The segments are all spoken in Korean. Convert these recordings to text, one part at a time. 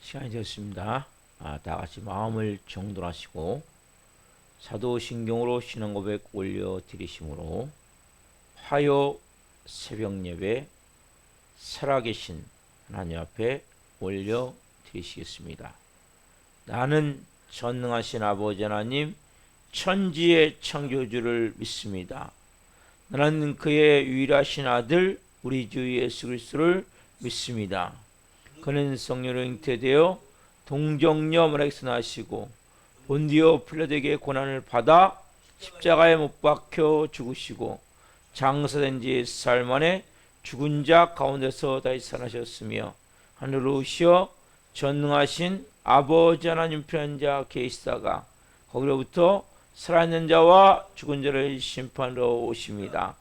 시간이 되었습니다. 다 같이 마음을 정돈하시고 사도신경으로 신앙고백 올려드리심으로 화요 새벽 예배 살아계신 하나님 앞에 올려드리시겠습니다. 나는 전능하신 아버지 하나님 천지의 창조주를 믿습니다. 나는 그의 유일하신 아들 우리 주 예수 그리스도를 믿습니다. 그는 성령으로 잉태되어 동정녀 마리아에서 나시고 본디오 필라도에게 고난을 받아 십자가에 못 박혀 죽으시고 장사된 지 4일 만에 죽은 자 가운데서 다시 살아나셨으며 하늘로 오시어 전능하신 아버지 하나님 편한 자 계시다가 거기로부터 살아있는 자와 죽은 자를 심판하러 오십니다.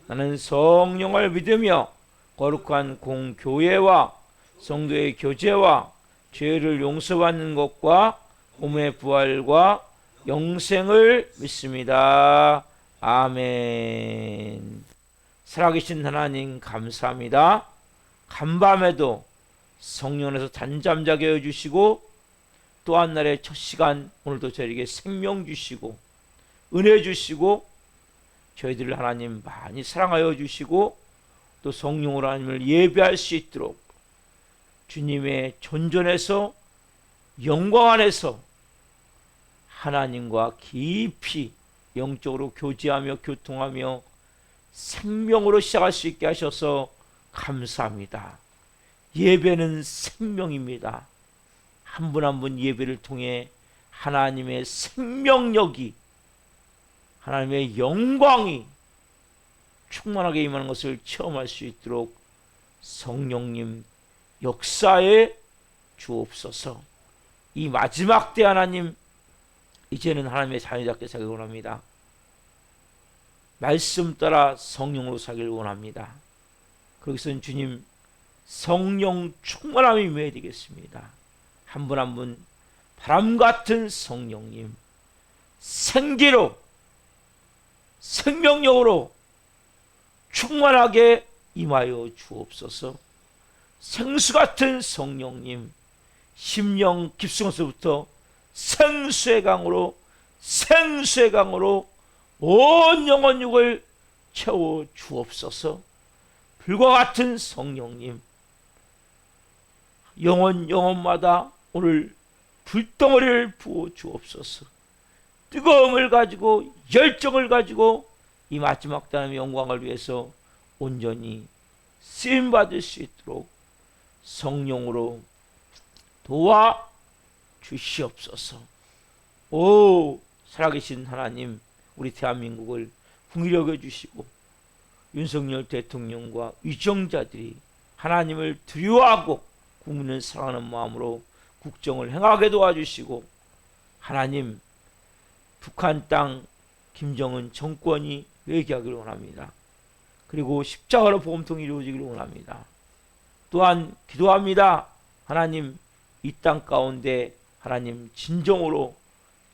나는 성령을 믿으며 거룩한 공교회와 성도의 교제와 죄를 용서받는 것과 몸의 부활과 영생을 믿습니다. 아멘. 살아계신 하나님 감사합니다. 간밤에도 성령에서 단잠 자게 해주시고 또 한 날의 첫 시간 오늘도 저에게 생명 주시고 은혜 주시고 저희들을 하나님 많이 사랑하여 주시고 또 성령으로 하나님을 예배할 수 있도록 주님의 존전에서 영광 안에서 하나님과 깊이 영적으로 교제하며 교통하며 생명으로 시작할 수 있게 하셔서 감사합니다. 예배는 생명입니다. 한 분 한 분 예배를 통해 하나님의 생명력이 하나님의 영광이 충만하게 임하는 것을 체험할 수 있도록 성령님 역사에 주옵소서. 이 마지막 때 하나님 이제는 하나님의 자녀답게 살기를 원합니다. 말씀 따라 성령으로 살기를 원합니다. 거기서는 주님 성령 충만함이 임해야 되겠습니다. 한 분 한 분 바람같은 성령님 생기로 생명력으로 충만하게 임하여 주옵소서. 생수같은 성령님 심령 깊숙에서부터 생수의 강으로 온 영혼 육을 채워 주옵소서. 불과 같은 성령님 영혼마다 오늘 불덩어리를 부어 주옵소서. 뜨거움을 가지고 열정을 가지고 이 마지막 때의 영광을 위해서 온전히 쓰임받을 수 있도록 성령으로 도와 주시옵소서. 오 살아계신 하나님 우리 대한민국을 풍요롭게 해주시고 윤석열 대통령과 위정자들이 하나님을 두려워하고 국민을 사랑하는 마음으로 국정을 행하게 도와주시고 하나님 북한 땅 김정은 정권이 회개하기를 원합니다. 그리고 십자가로 복음통이 이루어지기를 원합니다. 또한 기도합니다. 하나님 이 땅 가운데 하나님 진정으로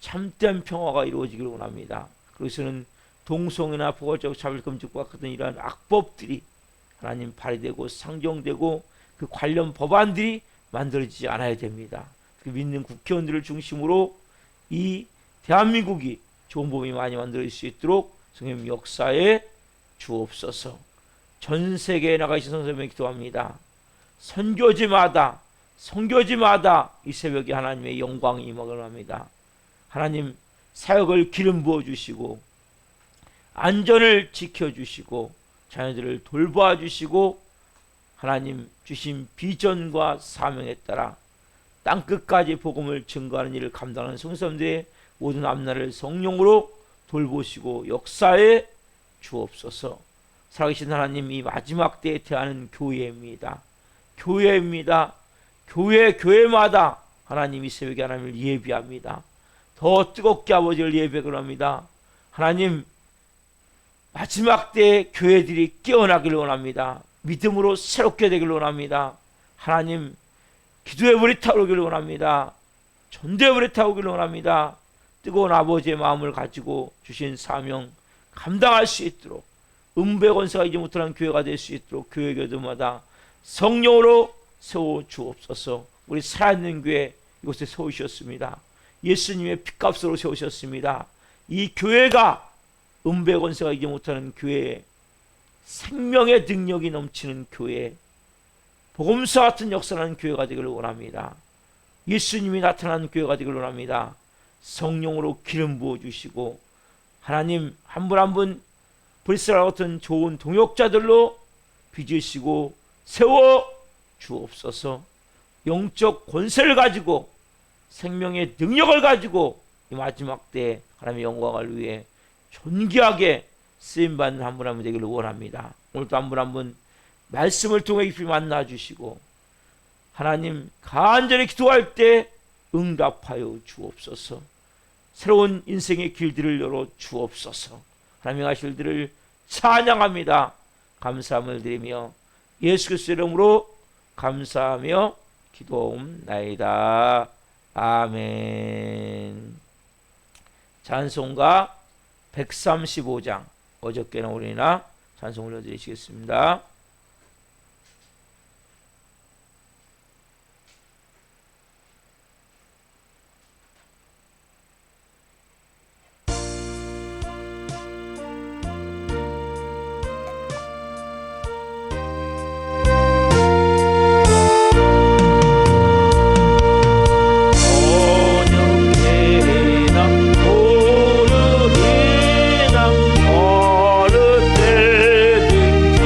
참된 평화가 이루어지기를 원합니다. 그래서는 동성애나 포괄적 차별금지과 같은 이러한 악법들이 하나님 발의되고 상정되고 그 관련 법안들이 만들어지지 않아야 됩니다. 그 믿는 국회의원들을 중심으로 이 대한민국이 좋은 법이 많이 만들어질 수 있도록 성령 역사에 주옵소서. 전 세계에 나가 계신 선생님에 기도합니다. 선교지마다 이 새벽에 하나님의 영광이 임하기를 합니다. 하나님 사역을 기름 부어주시고 안전을 지켜주시고 자녀들을 돌봐주시고 하나님 주신 비전과 사명에 따라 땅끝까지 복음을 증거하는 일을 감당하는 성도들의 모든 앞날을 성령으로 돌보시고 역사에 주옵소서. 살아계신 하나님 이 마지막 때에 대하는 교회입니다. 교회마다 하나님 이 새벽에 하나님을 예비합니다. 더 뜨겁게 아버지를 예배를 합니다. 하나님 마지막 때에 교회들이 깨어나기를 원합니다. 믿음으로 새롭게 되기를 원합니다. 하나님 기도의 불이 타오르기를 원합니다. 전도의 불이 타오르기를 원합니다. 뜨거운 아버지의 마음을 가지고 주신 사명 감당할 수 있도록 은배권세가 이제 못하는 교회가 될 수 있도록 교회마다 성령으로 세워 주옵소서. 우리 살아있는 교회 이곳에 세우셨습니다. 예수님의 핏값으로 세우셨습니다. 이 교회가 은배 권세가 이기 못하는 교회, 생명의 능력이 넘치는 교회, 복음서 같은 역사하는 교회가 되기를 원합니다. 예수님이 나타나는 교회가 되기를 원합니다. 성령으로 기름 부어주시고 하나님 한 분 한 분 브리스라 같은 좋은 동역자들로 빚으시고 세워 주옵소서. 영적 권세를 가지고 생명의 능력을 가지고 이 마지막 때 하나님의 영광을 위해 존귀하게 쓰임받는 한 분 한 분 되기를 원합니다. 오늘도 한 분 한 분 말씀을 통해 깊이 만나주시고 하나님 간절히 기도할 때 응답하여 주옵소서. 새로운 인생의 길들을 열어 주옵소서. 하나님의 하실 일들을 찬양합니다. 감사함을 드리며 예수 그리스도의 이름으로 감사하며 기도옵나이다. 아멘. 찬송가 135장 어저께는 우리나 찬송 올려드리시겠습니다. 어느 때든지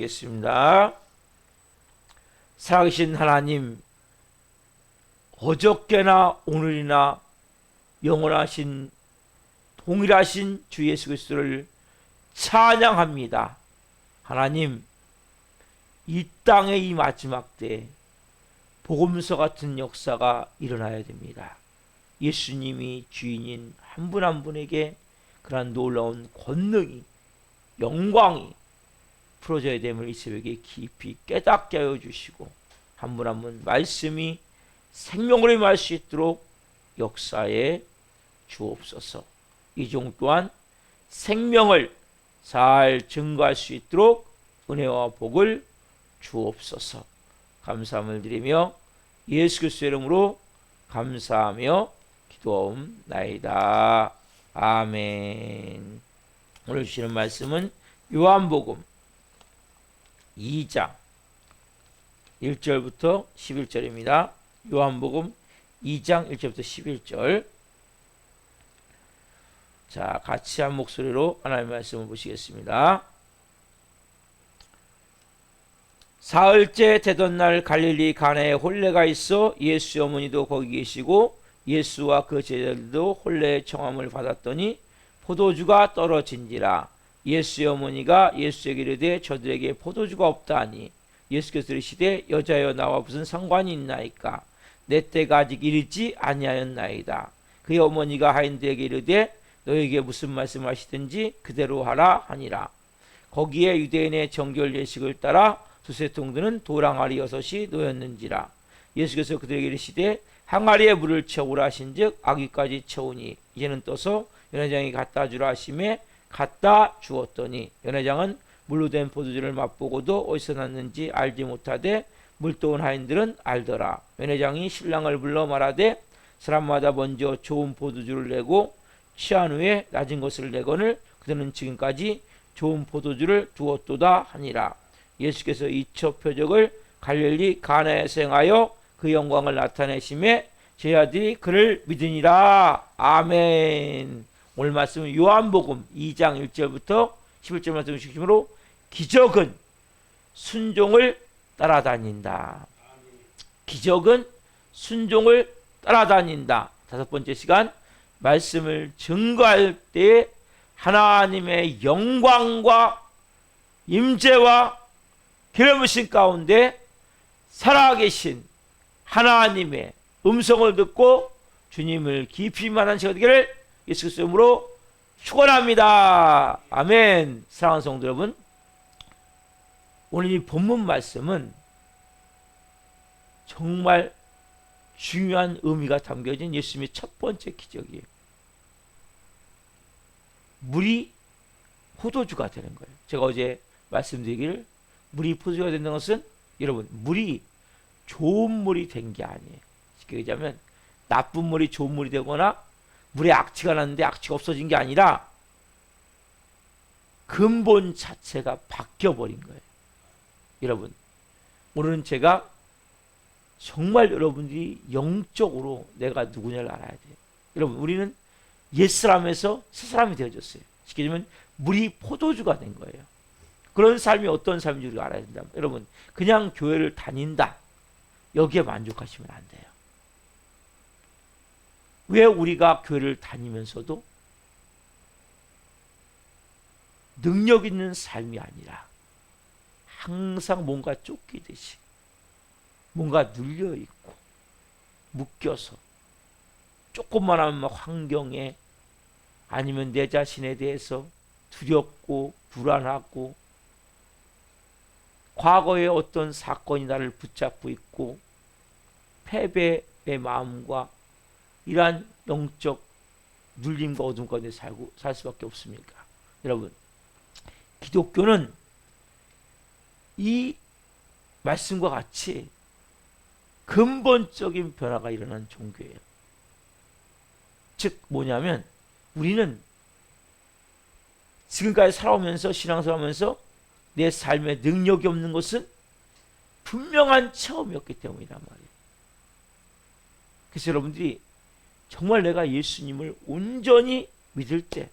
기도하시겠습니다. 살아계신 하나님, 어저께나 오늘이나 영원하신 동일하신 주 예수 그리스도를 찬양합니다. 하나님, 이 땅의 이 마지막 때에 복음서 같은 역사가 일어나야 됩니다. 예수님이 주인인 한 분 한 분에게 그러한 놀라운 권능이, 영광이 풀어져야 됨을 이 새벽에 깊이 깨닫게 하여 주시고, 한 분 한 분 말씀이 생명으로 임할 수 있도록 역사에 주옵소서. 이종 또한 생명을 잘 증거할 수 있도록 은혜와 복을 주옵소서. 감사함을 드리며 예수 그리스도의 이름으로 감사하며 기도하옵나이다. 아멘. 오늘 주시는 말씀은 요한복음 2장 1절부터 11절입니다. 요한복음 2장 1절부터 11절. 자, 같이 한 목소리로 하나님의 말씀을 보시겠습니다. 사흘째 되던 날 갈릴리 가나에 혼례가 있어 예수 어머니도 거기 계시고 예수와 그 제자들도 혼례의 청함을 받았더니 포도주가 떨어진지라. 예수의 어머니가 예수에게 이르되 저들에게 포도주가 없다 하니 예수께서 이르시되 여자여 나와 무슨 상관이 있나이까? 내 때가 아직 이르지 아니하였나이다. 그의 어머니가 하인들에게 이르되 너에게 무슨 말씀을 하시든지 그대로 하라 하니라. 거기에 유대인의 정결 예식을 따라 두세 통드는 도랑아리 6이 놓였는지라. 예수께서 그들에게 이르시되 항아리에 물을 채우라 하신즉 아귀까지 채우니 이제는 떠서 연회장이 갖다 주라 하심에 갖다 주었더니 연회장은 물로 된 포도주를 맛보고도 어디서 났는지 알지 못하되 물도온 하인들은 알더라. 연회장이 신랑을 불러 말하되 사람마다 먼저 좋은 포도주를 내고 취한 후에 낮은 것을 내거늘 그들은 지금까지 좋은 포도주를 두었도다 하니라. 예수께서 이처 표적을 갈릴리 가나에서 행하여 그 영광을 나타내심에 제자들이 그를 믿으니라. 아멘. 오늘 말씀은 요한복음 2장 1절부터 11절 말씀 중심으로 기적은 순종을 따라다닌다. 기적은 순종을 따라다닌다. 5번째 시간, 말씀을 증거할 때 하나님의 영광과 임재와 기름부심 가운데 살아계신 하나님의 음성을 듣고 주님을 깊이 만난 시간 되기를 예수 그리스도의 이름으로 축원합니다. 아멘. 사랑하는 성도 여러분, 오늘 이 본문 말씀은 정말 중요한 의미가 담겨진 예수님의 첫 번째 기적이에요. 물이 포도주가 되는 거예요. 제가 어제 말씀드리기를 물이 포도주가 된다는 것은 여러분 물이 좋은 물이 된 게 아니에요. 쉽게 얘기하면 나쁜 물이 좋은 물이 되거나 물에 악취가 났는데 악취가 없어진 게 아니라 근본 자체가 바뀌어버린 거예요. 여러분, 오늘은 제가 정말 여러분들이 영적으로 내가 누구냐를 알아야 돼요. 여러분, 우리는 옛사람에서 새사람이 되어졌어요. 쉽게 얘기하면 물이 포도주가 된 거예요. 그런 삶이 어떤 삶인지 우리가 알아야 된다. 여러분, 그냥 교회를 다닌다, 여기에 만족하시면 안 돼요. 왜 우리가 교회를 다니면서도 능력 있는 삶이 아니라 항상 뭔가 쫓기듯이 뭔가 눌려있고 묶여서 조금만 하면 환경에 아니면 내 자신에 대해서 두렵고 불안하고 과거의 어떤 사건이 나를 붙잡고 있고 패배의 마음과 이러한 영적 눌림과 어둠 가운데 살 수밖에 없습니까? 여러분, 기독교는 이 말씀과 같이 근본적인 변화가 일어난 종교예요. 즉 뭐냐면 우리는 지금까지 살아오면서 신앙생활하면서 내 삶에 능력이 없는 것은 분명한 체험이었기 때문이란 말이에요. 그래서 여러분들이 정말 내가 예수님을 온전히 믿을 때,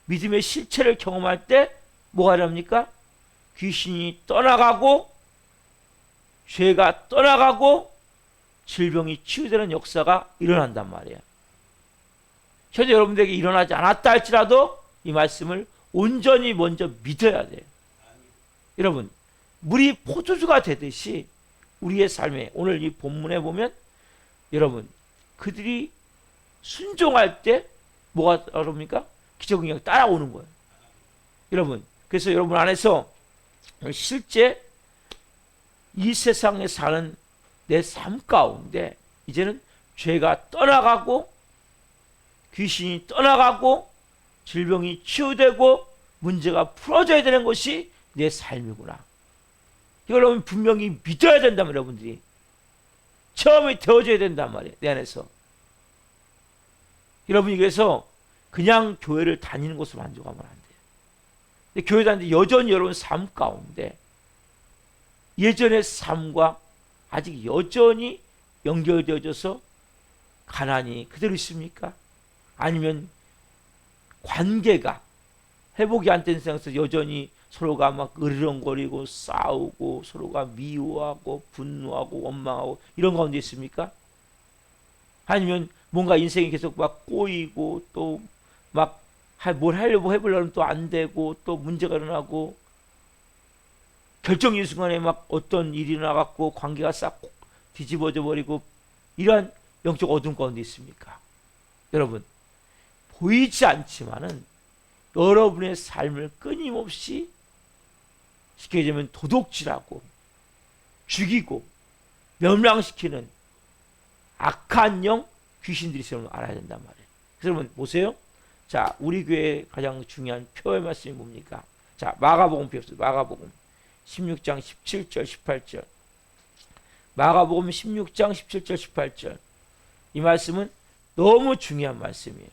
믿음의 실체를 경험할 때 뭐가 일어납니까? 귀신이 떠나가고 죄가 떠나가고 질병이 치유되는 역사가 일어난단 말이에요. 현재 여러분들에게 일어나지 않았다 할지라도 이 말씀을 온전히 먼저 믿어야 돼요. 여러분, 물이 포도주가 되듯이 우리의 삶에 오늘 이 본문에 보면 여러분 그들이 순종할 때 뭐가 따라옵니까? 기적은 그냥 따라오는 거예요. 여러분, 그래서 여러분 안에서 실제 이 세상에 사는 내 삶 가운데 이제는 죄가 떠나가고 귀신이 떠나가고 질병이 치유되고 문제가 풀어져야 되는 것이 내 삶이구나. 이걸 여러분 분명히 믿어야 된단 말이에요. 여러분들이 처음이 되어져야 된단 말이에요. 내 안에서. 여러분이 그래서 그냥 교회를 다니는 것으로 만족하면 안 돼요. 근데 교회 다니는데 여전히 여러분 삶 가운데 예전의 삶과 아직 여전히 연결되어져서 가난이 그대로 있습니까? 아니면 관계가 회복이 안 된 상태에서 여전히 서로가 막 으르렁거리고 싸우고 서로가 미워하고 분노하고 원망하고 이런 가운데 있습니까? 아니면 뭔가 인생이 계속 막 꼬이고 또 막 뭘 하려고 해보려면 또 안 되고 또 문제가 일어나고 결정적인 순간에 막 어떤 일이 나갖고 관계가 싹 뒤집어져 버리고 이러한 영적 어둠 가운데 있습니까? 여러분, 보이지 않지만은 여러분의 삶을 끊임없이 쉽게 얘기하면 도둑질하고 죽이고 멸망시키는 악한 영 귀신들이 있음을 알아야 된단 말이에요. 그래서 여러분 보세요. 자, 우리 교회의 가장 중요한 표의 말씀이 뭡니까? 자, 마가복음 봅시다. 마가복음 16장 17절 18절. 마가복음 16장 17절 18절. 이 말씀은 너무 중요한 말씀이에요.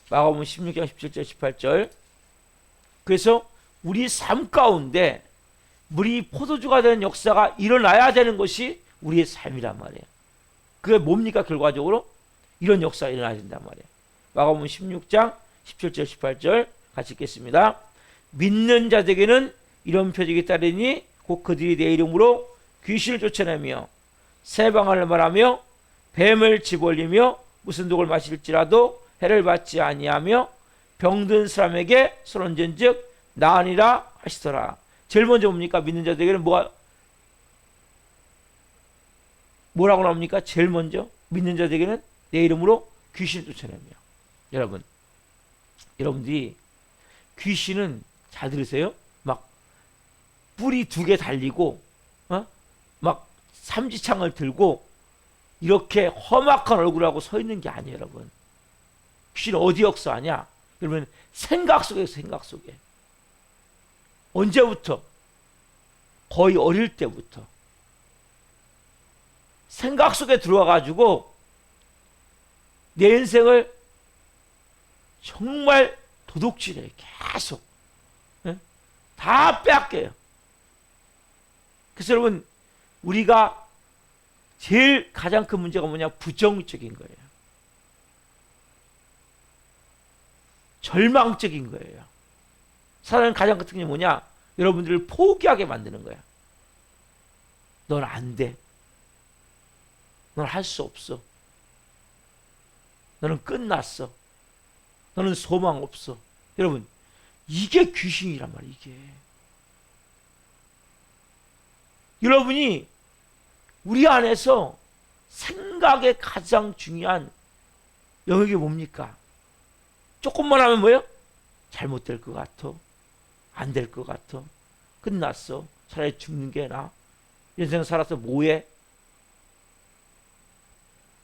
마가복음 16장 17절 18절. 그래서 우리 삶 가운데 물이 포도주가 되는 역사가 일어나야 되는 것이 우리의 삶이란 말이에요. 그게 뭡니까? 결과적으로 이런 역사가 일어나야 된단 말이에요. 마가복음 16장 17절 18절 같이 읽겠습니다. 믿는 자들에게는 이런 표적이 따르니 곧 그들이 내 이름으로 귀신을 쫓아내며 새 방언을 말하며 뱀을 집어올리며 무슨 독을 마실지라도 해를 받지 아니하며 병든 사람에게 손얹은즉 나으니라 하시더라. 제일 먼저 뭡니까? 믿는 자들에게는 뭐라고 나옵니까? 제일 먼저 믿는 자들에게는 내 이름으로 귀신을 쫓아내며. 여러분들이 귀신은 잘 들으세요. 막 뿔이 2개 달리고 막 삼지창을 들고 이렇게 험악한 얼굴하고 서 있는 게 아니에요. 여러분, 귀신은 어디 역사하냐? 여러분, 생각 속에서 생각 속에. 언제부터? 거의 어릴 때부터 생각 속에 들어와 가지고 내 인생을 정말 도둑질해. 계속 다 빼앗겨요. 그래서 여러분, 우리가 제일 가장 큰 문제가 뭐냐? 부정적인 거예요. 절망적인 거예요. 사단은 가장 큰 특징이 뭐냐? 여러분들을 포기하게 만드는 거야. 넌 안 돼. 넌 할 수 없어. 너는 끝났어. 너는 소망 없어. 여러분, 이게 귀신이란 말이에요. 이게. 여러분이 우리 안에서 생각의 가장 중요한 영역이 뭡니까? 조금만 하면 뭐예요? 잘못될 것 같아. 안 될 것 같아. 끝났어. 차라리 죽는 게 나아. 인생 살아서 뭐해?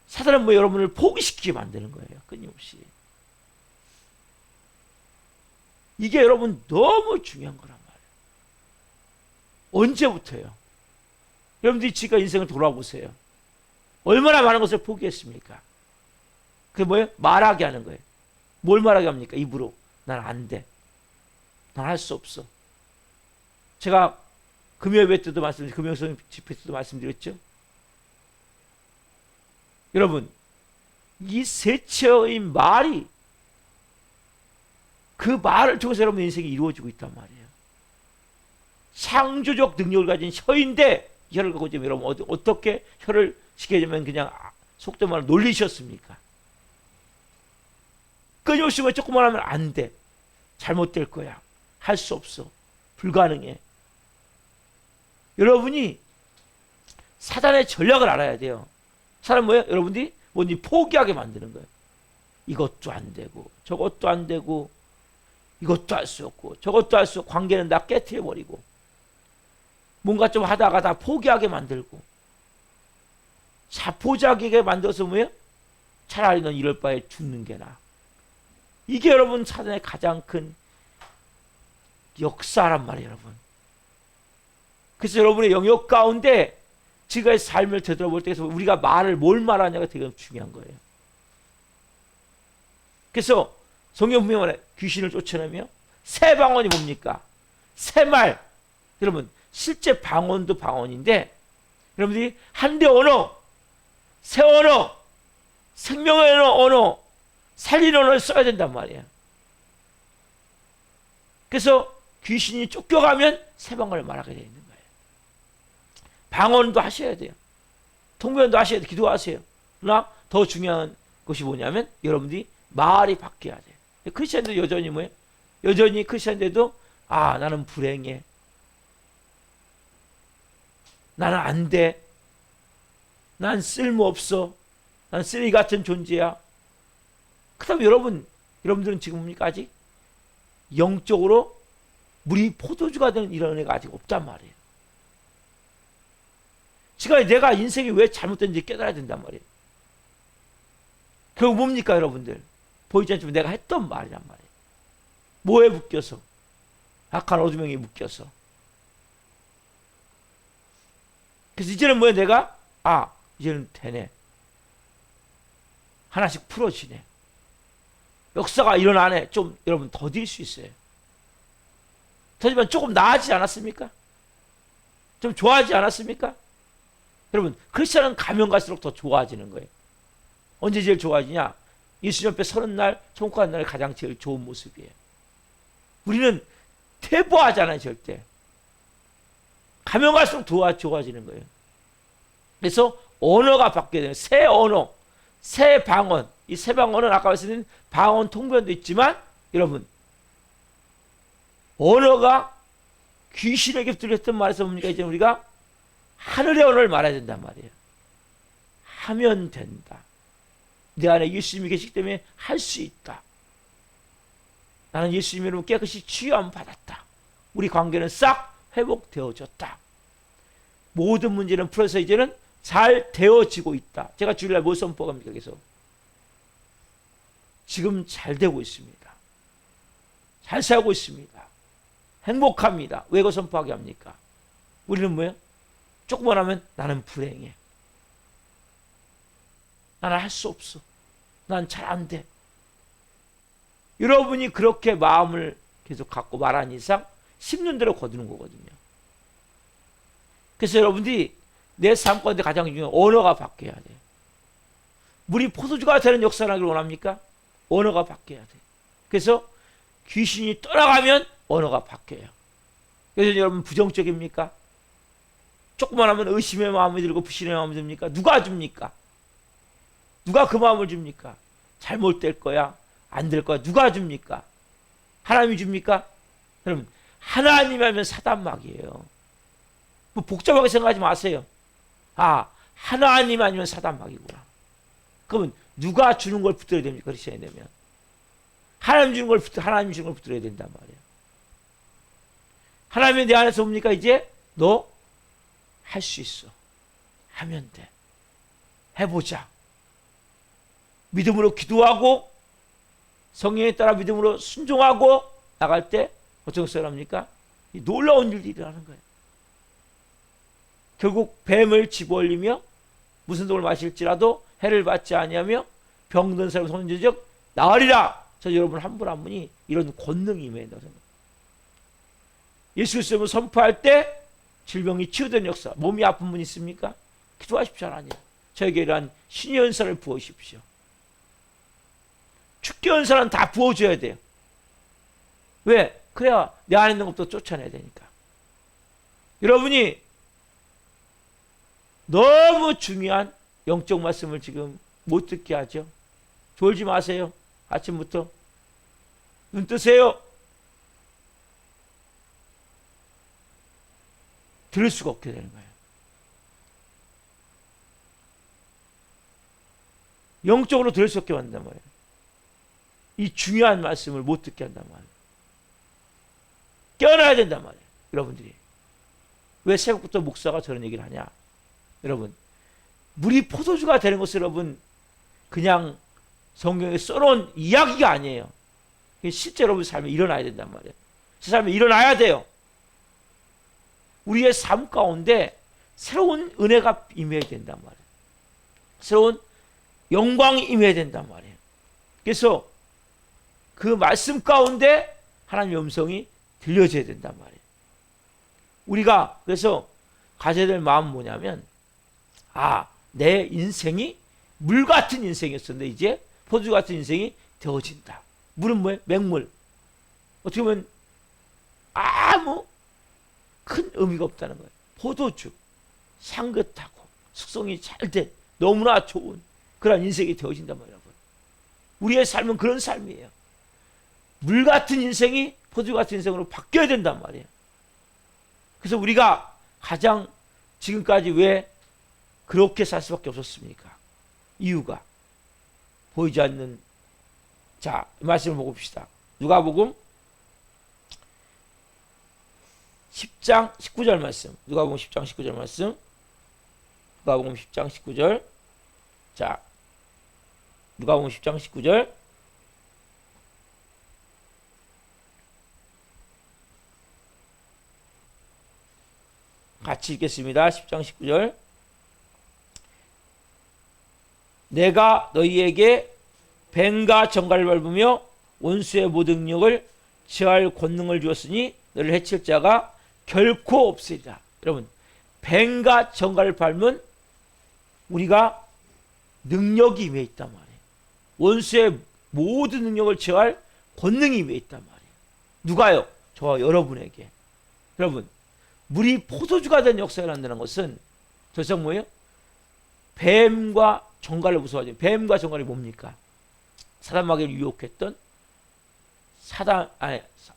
사단은 여러분을 포기시키게 만드는 거예요. 끊임없이. 이게 여러분 너무 중요한 거란 말이에요. 언제부터요? 여러분들이 지금 인생을 돌아보세요. 얼마나 많은 것을 포기했습니까? 그게 뭐예요? 말하게 하는 거예요. 뭘 말하게 합니까? 입으로. 난 안 돼. 난 할 수 없어. 제가 금요일 때도 금요일 집회 때도 말씀드렸죠. 여러분, 이 세처의 말이 그 말을 통해서 여러분 인생이 이루어지고 있단 말이에요. 창조적 능력을 가진 혀인데 혀를 갖고 지금 여러분 어떻게 혀를 쉽게 되면 그냥 속된 말로 놀리셨습니까? 끊임없이 조금만 하면 안 돼. 잘못될 거야. 할 수 없어. 불가능해. 여러분이 사단의 전략을 알아야 돼요. 사단 뭐예요? 여러분들이 뭔지 포기하게 만드는 거예요. 이것도 안 되고 저것도 안 되고 이것도 할 수 없고 저것도 할 수 없고 관계는 다 깨트려버리고 뭔가 좀 하다가 다 포기하게 만들고 자포자기하게 만들어서 뭐예요? 차라리 넌 이럴 바에 죽는 게 나아. 이게 여러분 사단의 가장 큰 역사란 말이에요, 여러분. 그래서 여러분의 영역 가운데 지금의 삶을 되돌아볼 때 우리가 뭘 말하냐가 되게 중요한 거예요. 그래서 성경 분명히 말해 귀신을 쫓아내며 새 방언이 뭡니까? 새 말. 여러분 실제 방언도 방언인데 여러분들이 한대 언어, 새 언어, 생명의 언어, 살리는 언어를 써야 된단 말이에요. 그래서 귀신이 쫓겨가면 새 방언을 말하게 되어 있는 거예요. 방언도 하셔야 돼요. 통변도 하셔야 돼요. 기도하세요. 그러나 더 중요한 것이 뭐냐면 여러분들이 말이 바뀌어야 돼요. 크리스천도 여전히 뭐예요? 여전히 크리스천인데도 나는 불행해. 나는 안 돼. 난 쓸모없어. 난 쓰레기 같은 존재야. 그 다음에 여러분들은 지금 뭡니까? 아직 영적으로 물이 포도주가 되는 이런 애가 아직 없단 말이에요. 지금 내가 인생이 왜 잘못된지 깨달아야 된단 말이에요. 결국 뭡니까 여러분들? 보이지 않지만 내가 했던 말이란 말이에요. 뭐에 묶여서? 악한 어둠에 묶여서. 그래서 이제는 뭐야 내가? 이제는 되네. 하나씩 풀어지네. 역사가 일어나네. 좀 여러분 더딜 수 있어요. 하지만 조금 나아지지 않았습니까? 좀 좋아지지 않았습니까? 여러분 크리스천은 가면 갈수록 더 좋아지는 거예요. 언제 제일 좋아지냐? 예수님 앞에 서는 날, 천국하는 날이 가장 제일 좋은 모습이에요. 우리는 퇴보하잖아요, 절대. 가면 갈수록 좋아지는 거예요. 그래서 언어가 바뀌어야 돼요. 새 언어, 새 방언. 이 새 방언은 아까 말씀드린 방언 통변도 있지만 여러분 언어가 귀신에게 들렸던 말에서 뭡니까? 이제 우리가 하늘의 언어를 말해야 된단 말이에요. 하면 된다. 내 안에 예수님이 계시기 때문에 할 수 있다. 나는 예수님으로 깨끗이 치유함 받았다. 우리 관계는 싹 회복되어졌다. 모든 문제는 풀어서 이제는 잘 되어지고 있다. 제가 주일날 뭐 선포합니까? 여기서 지금 잘 되고 있습니다. 잘 살고 있습니다. 행복합니다. 왜 그 선포하게 합니까? 우리는 뭐예요? 조금만 하면 나는 불행해. 나는 할 수 없어. 난 잘 안 돼. 여러분이 그렇게 마음을 계속 갖고 말하는 이상 심는 대로 거두는 거거든요. 그래서 여러분들이 내 삶 가운데 가장 중요한 언어가 바뀌어야 돼요. 물이 포도주가 되는 역사를 하기를 원합니까? 언어가 바뀌어야 돼요. 그래서 귀신이 떠나가면 언어가 바뀌어요. 그래서 여러분 부정적입니까? 조금만 하면 의심의 마음이 들고 불신의 마음이 듭니까? 누가 줍니까? 누가 그 마음을 줍니까? 잘못될 거야. 안 될 거야. 누가 줍니까? 하나님이 줍니까? 여러분 하나님이 하면 사단막이에요. 뭐 복잡하게 생각하지 마세요. 하나님 아니면 사단막이구나. 그러면 누가 주는 걸 붙들어야 됩니까? 그리스도인이 되면 하나님 주는 걸 붙들어야 된단 말이에요. 하나님이 내 안에서 옵니까? 이제 너 할 수 있어. 하면 돼. 해보자. 믿음으로 기도하고 성령에 따라 믿음으로 순종하고 나갈 때 어떤 것을 합니까? 놀라운 일들이 일어나는 거예요. 결국 뱀을 집어올리며 무슨 독을 마실지라도 해를 받지 아니하며 병든 사람 손질적 나으리라. 저 여러분 한 분 한 분이 이런 권능이 임해야 된다고 생각합니다. 예수 그리스도를 선포할 때 질병이 치유된 역사. 몸이 아픈 분 있습니까? 기도하십시오. 하나님 저에게 이러한 신의 은사를 부어주십시오. 축계 은사는 다 부어줘야 돼요. 왜? 그래야 내 안에 있는 것도 쫓아내야 되니까. 여러분이 너무 중요한 영적 말씀을 지금 못 듣게 하죠. 졸지 마세요. 아침부터 눈 뜨세요. 들을 수가 없게 되는 거예요. 영적으로 들을 수 없게 만든단 말이에요. 이 중요한 말씀을 못 듣게 한단 말이에요. 깨어나야 된단 말이에요. 여러분들이. 왜 새벽부터 목사가 저런 얘기를 하냐? 여러분, 물이 포도주가 되는 것은 여러분 그냥 성경에 써놓은 이야기가 아니에요. 실제 여러분 삶에 일어나야 된단 말이에요. 제 삶에 일어나야 돼요. 우리의 삶 가운데 새로운 은혜가 임해야 된단 말이에요. 새로운 영광이 임해야 된단 말이에요. 그래서 그 말씀 가운데 하나님의 음성이 들려져야 된단 말이에요. 우리가 그래서 가져야 될 마음은 뭐냐면, 내 인생이 물 같은 인생이었었는데 이제 포도주 같은 인생이 되어진다. 물은 뭐예요? 맹물. 어떻게 보면 아무 큰 의미가 없다는 거예요. 포도주, 향긋하고 숙성이 잘 된 너무나 좋은 그런 인생이 되어진단 말이에요. 우리의 삶은 그런 삶이에요. 물 같은 인생이 포도주 같은 인생으로 바뀌어야 된단 말이에요. 그래서 우리가 가장 지금까지 왜 그렇게 살 수밖에 없었습니까? 이유가 보이지 않는, 자, 이 말씀을 보고 봅시다. 누가복음 10장 19절 말씀. 누가복음 10장 19절 말씀. 누가복음 10장 19절. 자, 누가복음 10장 19절. 같이 읽겠습니다. 10장 19절. 내가 너희에게 뱀과 정갈을 밟으며 원수의 모든 능력을 제할 권능을 주었으니 너를 해칠 자가 결코 없으리라. 여러분, 뱀과 정갈을 밟으면 우리가 능력이 임해 있단 말이에요. 원수의 모든 능력을 제할 권능이 임해 있단 말이에요. 누가요? 저와 여러분에게. 여러분, 물이 포도주가 된 역사가 일어난다는 것은 더 이상 뭐예요? 뱀과 정갈을 무서워하죠. 뱀과 정갈이 뭡니까? 사단마귀를 유혹했던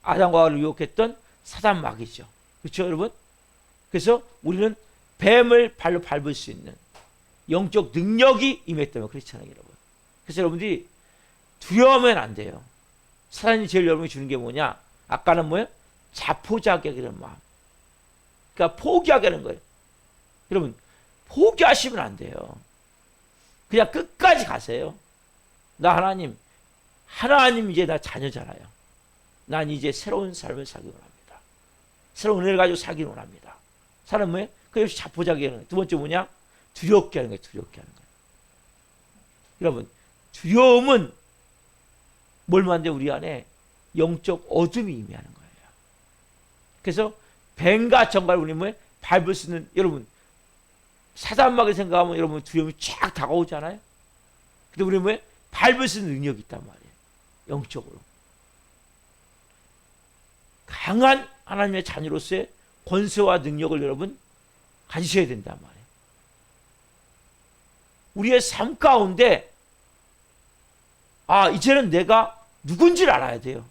아담과 하와를 유혹했던 사단마귀죠. 그렇죠, 여러분? 그래서 우리는 뱀을 발로 밟을 수 있는 영적 능력이 임했다면 그렇잖아요, 여러분. 그래서 여러분들이 두려워하면 안 돼요. 사단이 제일 여러분이 주는 게 뭐냐? 아까는 뭐예요? 자포자기하는 마음. 그러니까 포기하게 하는 거예요. 여러분, 포기하시면 안 돼요. 그냥 끝까지 가세요. 나 하나님 이제 나 자녀잖아요. 난 이제 새로운 삶을 살기 원합니다. 새로운 은혜를 가지고 살기 원합니다. 사람 뭐예요? 그 역시 자포자기 하는 거예요. 두 번째 뭐냐? 두렵게 하는 거예요. 두렵게 하는 거예요. 여러분, 두려움은 뭘 만데 우리 안에 영적 어둠이 임해하는 거예요. 그래서 뱀과 정갈 우리 뭐예요? 밟을 수 있는, 여러분, 사단마귀 생각하면 여러분 두려움이 쫙 다가오잖아요. 근데 우리 뭐예요? 밟을 수 있는 능력이 있단 말이에요. 영적으로. 강한 하나님의 자녀로서의 권세와 능력을 여러분 가지셔야 된단 말이에요. 우리의 삶 가운데 이제는 내가 누군지를 알아야 돼요.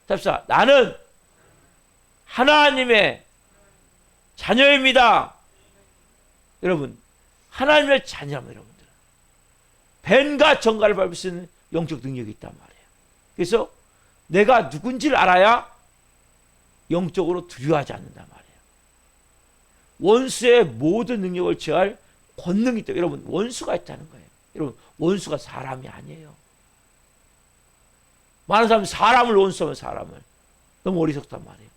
답사, 나는 하나님의 자녀입니다. 여러분, 하나님의 자녀입니다, 여러분들. 뱀과 정갈을 밟을 수 있는 영적 능력이 있단 말이에요. 그래서 내가 누군지를 알아야 영적으로 두려워하지 않는단 말이에요. 원수의 모든 능력을 제할 권능이 있다. 여러분, 원수가 있다는 거예요. 여러분, 원수가 사람이 아니에요. 많은 사람이 사람을 원수하면 사람을. 너무 어리석단 말이에요.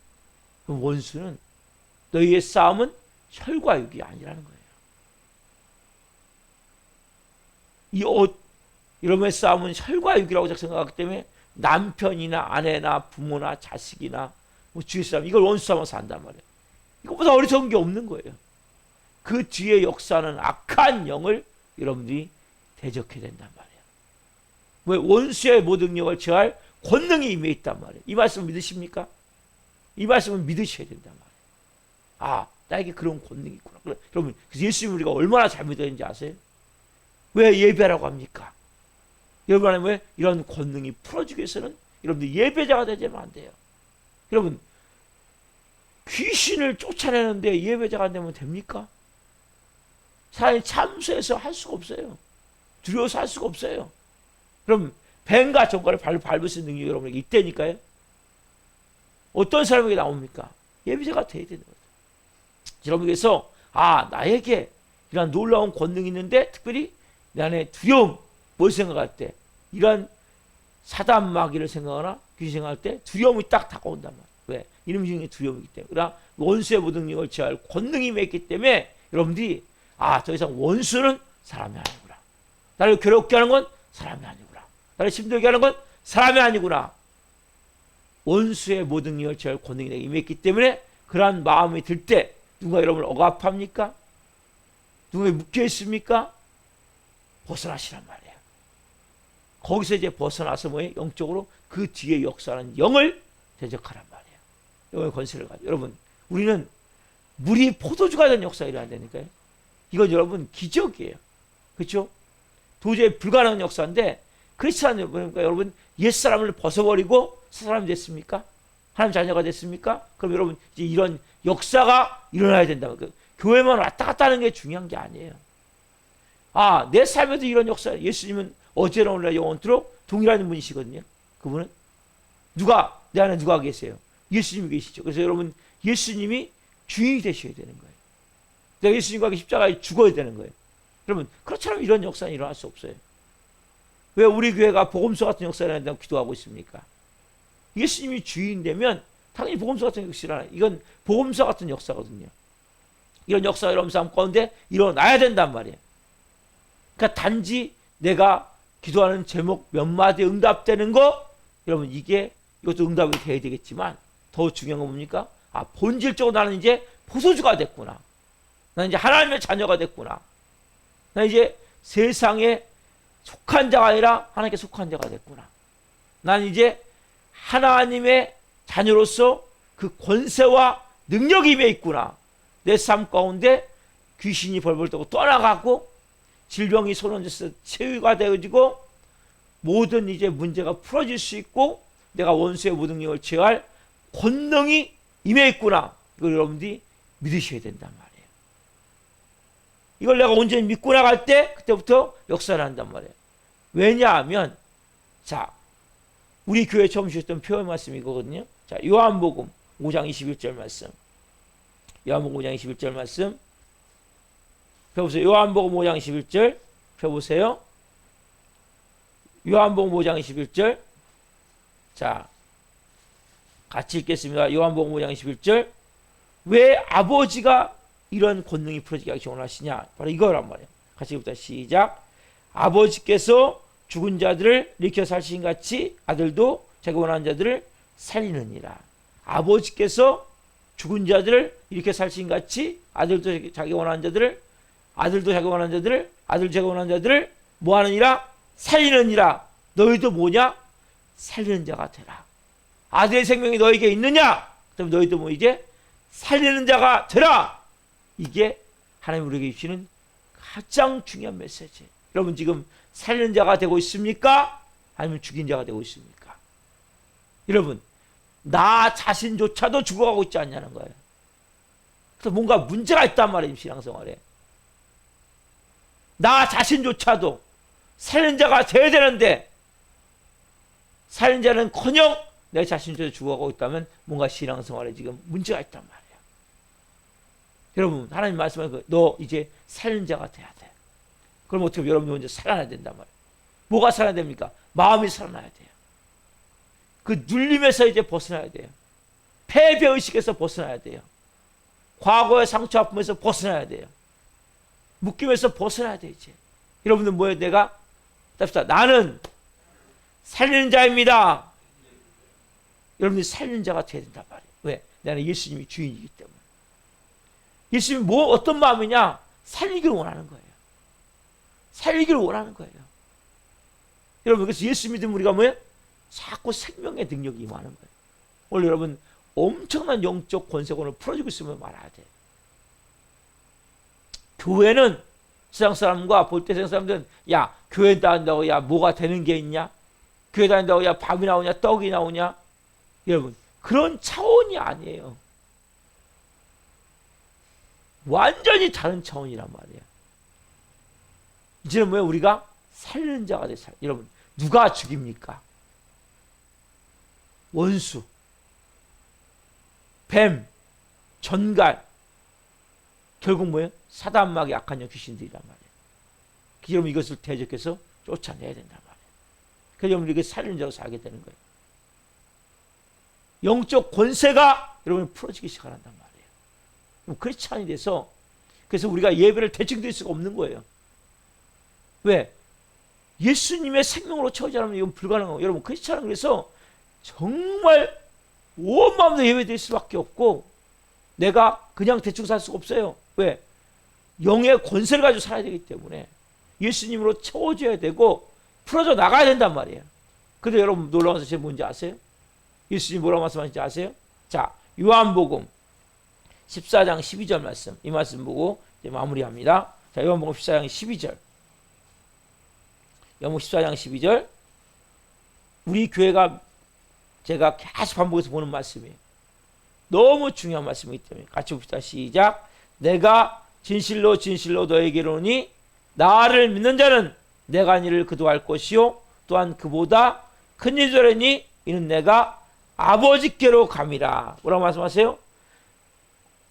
그럼 원수는 너희의 싸움은 혈과 육이 아니라는 거예요. 여러분의 싸움은 혈과 육이라고 생각하기 때문에 남편이나 아내나 부모나 자식이나 주위 사람 이걸 원수 삼아서 한단 말이에요. 이것보다 어리석은 게 없는 거예요. 그 뒤에 역사는 악한 영을 여러분들이 대적해야 된단 말이에요. 왜? 원수의 모든 능력을 제할 권능이 임해 있단 말이에요. 이 말씀 믿으십니까? 이 말씀은 믿으셔야 된단 말이에요. 아, 나에게 그런 권능이 있구나. 여러분, 그래서 예수님 우리가 얼마나 잘 믿어야되는지 아세요? 왜 예배하라고 합니까? 여러분 안에 왜 이런 권능이 풀어지기 위해서는 여러분들 예배자가 되지면 안 돼요. 여러분, 귀신을 쫓아내는데 예배자가 안 되면 됩니까? 사람이 참소해서 할 수가 없어요. 두려워서 할 수가 없어요. 그럼 뱀과 정갈을 발로 밟을 수 있는 능력이 여러분에게 있다니까요. 어떤 사람에게 나옵니까? 예배자가 돼야 되는 거죠. 여러분께서 나에게 이런 놀라운 권능이 있는데 특별히 내 안에 두려움, 뭘 생각할 때 이런 사단 마귀를 생각하나 귀신 생각할 때 두려움이 딱 다가온단 말이에요. 왜? 이름 중에 두려움이기 때문에. 그러나 원수의 모든 능력을 제어할 권능이 있기 때문에 여러분들이 더 이상 원수는 사람이 아니구나. 나를 괴롭게 하는 건 사람이 아니구나. 나를 힘들게 하는 건 사람이 아니구나. 원수의 모든 능력을 제어할 권능이 내게 임했기 때문에 그러한 마음이 들 때 누가 여러분을 억압합니까? 누가 묶여 있습니까? 벗어나시란 말이에요. 거기서 이제 벗어나서 뭐예요? 영적으로 그 뒤에 역사하는 영을 대적하란 말이에요. 영의 권세를 가지고. 여러분, 우리는 물이 포도주가 된 역사가 일어나야 되니까요. 이건 여러분 기적이에요. 그렇죠? 도저히 불가능한 역사인데 그렇지 않습니까? 여러분, 옛사람을 벗어버리고 새 사람이 됐습니까? 하나님 자녀가 됐습니까? 그럼 여러분 이제 이런 역사가 일어나야 된다. 교회만 왔다 갔다 하는 게 중요한 게 아니에요. 내 삶에도 이런 역사, 예수님은 어제나 오늘나 영원토록 동일한 분이시거든요. 그분은 내 안에 누가 계세요? 예수님이 계시죠. 그래서 여러분 예수님이 주인이 되셔야 되는 거예요. 내가 예수님과 십자가에 죽어야 되는 거예요. 여러분, 그렇처럼 이런 역사는 일어날 수 없어요. 왜 우리 교회가 복음서 같은 역사를 한다고 기도하고 있습니까? 예수님이 주인 되면 당연히 복음서 같은 역사를 일어나요. 이건 복음서 같은 역사거든요. 이런 역사가 여러분 삶 가운데 일어나야 된단 말이에요. 그러니까 단지 내가 기도하는 제목 몇 마디 응답되는 거, 여러분 이것도 응답이 돼야 되겠지만 더 중요한 건 뭡니까? 본질적으로 나는 이제 포도주가 됐구나. 나는 이제 하나님의 자녀가 됐구나. 나는 이제 세상에 속한 자가 아니라 하나님께 속한 자가 됐구나. 나는 이제 하나님의 자녀로서 그 권세와 능력이 임해 있구나. 내 삶 가운데 귀신이 벌벌 떠고 떠나가고 질병이 손원져서 치유가 되어지고 모든 이제 문제가 풀어질 수 있고 내가 원수의 모든 능력을 제어할 권능이 임해 있구나. 이걸 여러분들이 믿으셔야 된단 말이에요. 이걸 내가 온전히 믿고 나갈 때 그때부터 역사를 한단 말이에요. 왜냐하면 우리 교회 처음 주셨던 표현 말씀이 이거거든요. 요한복음 5장 21절 말씀. 요한복음 5장 21절 말씀. 펴보세요. 요한복음 5장 21절 펴보세요. 요한복음 5장 21절. 같이 읽겠습니다. 요한복음 5장 21절. 왜 아버지가 이런 권능이 풀어지게 하기 원하시냐? 바로 이거란 말이에요. 같이 읽읍시다. 시작. 아버지께서 죽은 자들을 일으켜 살리신 같이 아들도 자기 원하는 자들을 살리느니라. 아버지께서 죽은 자들을 일으켜 살리신 같이 아들도 자기 원하는 자들을 뭐하느니라? 살리느니라. 너희도 뭐냐? 살리는 자가 되라. 아들의 생명이 너에게 있느냐? 그럼 너희도 이제 살리는 자가 되라. 이게 하나님 우리에게 주시는 가장 중요한 메시지예요. 여러분 지금 살리는 자가 되고 있습니까? 아니면 죽인 자가 되고 있습니까? 여러분, 나 자신조차도 죽어가고 있지 않냐는 거예요. 그래서 뭔가 문제가 있단 말이에요. 신앙생활에. 나 자신조차도 살리는 자가 돼야 되는데 살리는 자는커녕 내 자신조차도 죽어가고 있다면 뭔가 신앙생활에 지금 문제가 있단 말이에요. 여러분, 하나님 말씀하는 너 이제 살리는 자가 돼야 돼. 그럼 어떻게 하면 여러분이 먼저 살아나야 된단 말이에요. 뭐가 살아나야 됩니까? 마음이 살아나야 돼요. 그 눌림에서 이제 벗어나야 돼요. 패배의식에서 벗어나야 돼요. 과거의 상처 아픔에서 벗어나야 돼요. 묶임에서 벗어나야 돼 이제. 여러분들 뭐예요? 내가 답시다. 나는 살리는 자입니다. 여러분들이 살리는 자가 돼야 된단 말이에요. 왜? 나는 예수님이 주인이기 때문에. 예수님이 어떤 마음이냐? 살리기를 원하는 거예요. 살리기를 원하는 거예요. 여러분, 그래서 예수 믿으면 우리가 뭐예요? 자꾸 생명의 능력이 임하는 거예요. 오늘 여러분 엄청난 영적 권세권을 풀어주고 있으면 말아야 돼. 교회는 세상 사람과 볼 때 세상 사람들은 야 교회 다닌다고 야 뭐가 되는 게 있냐? 교회 다닌다고 야 밥이 나오냐 떡이 나오냐? 여러분 그런 차원이 아니에요. 완전히 다른 차원이란 말이에요. 이제는 뭐예요? 우리가 살리는 자가 돼. 여러분 누가 죽입니까? 원수, 뱀, 전갈, 결국 뭐예요? 사단마귀 악한 영 귀신들이란 말이에요. 여러분 이것을 대적해서 쫓아내야 된단 말이에요. 그래서 여러분 이게 살리는 자로 살게 되는 거예요. 영적 권세가 여러분 풀어지기 시작한단 말이에요. 크리스찬이 돼서 그래서 우리가 예배를 대충 드릴 수가 없는 거예요. 왜? 예수님의 생명으로 채우지 않으면 이건 불가능하고 여러분 크리스찬은 그래서 정말 온 마음으로 예배 드릴 수밖에 없고 내가 그냥 대충 살 수가 없어요. 왜? 영의 권세를 가지고 살아야 되기 때문에 예수님으로 채워줘야 되고 풀어져 나가야 된단 말이에요. 근데 여러분 놀라운 사실이 뭔지 아세요? 예수님이 뭐라고 말씀하신지 아세요? 자, 요한복음 14장 12절 말씀, 이 말씀 보고 이제 마무리합니다. 자, 요한복음 14장 12절. 요한복음 14장 12절. 우리 교회가 제가 계속 반복해서 보는 말씀이에요. 너무 중요한 말씀이기 때문에 같이 봅시다. 시작. 내가 진실로 진실로 너에게 이르노니 나를 믿는 자는 내가 이를 그도할 것이요 또한 그보다 큰 일을 하리니 이는 내가 아버지께로 감이라. 뭐라고 말씀하세요?